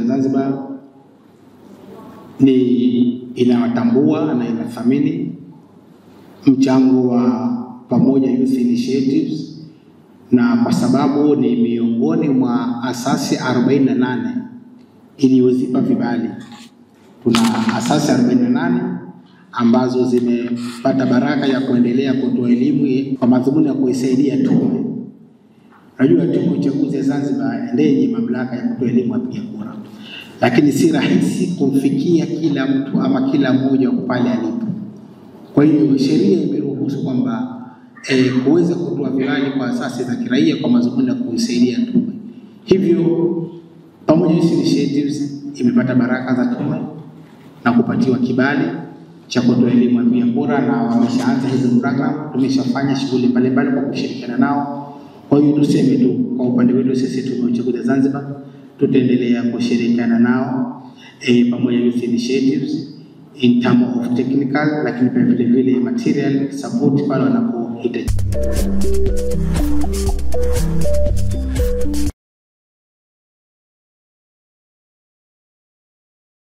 Zanzibar ni inawatambua na inathamini mchango wa Pamoja Youth Initiatives, na kwa sababu ni miongoni mwa asasi 48 iliyozipa vibali. Kuna asasi 48 ambazo zimepata baraka ya kuendelea kutoa elimu kwa madhumuni ya kuisaidia tume. Unajua tume ya uchaguzi ya Zanzibar ndiye mamlaka ya kutoa elimu wapiga kura, lakini si rahisi kumfikia kila mtu ama kila mmoja pale alipo. Kwa hiyo sheria imeruhusu kwamba kuweza kutoa vibali kwa asasi za kiraia kwa madhumuni ya kuisaidia tume. Hivyo Pamoja Youth Initiatives imepata baraka za tume na kupatiwa kibali cha kutoa elimu wapiga kura, na wameshaanza hizo program. Tumeshafanya shughuli mbalimbali kwa kushirikiana nao. Kwa hiyo tuseme tu kwa upande wetu sisi tume ya uchaguzi ya Zanzibar tutaendelea kushirikiana nao Pamoja Youth Initiatives in terms of technical, lakini pia vile material support pale wanapohitaji.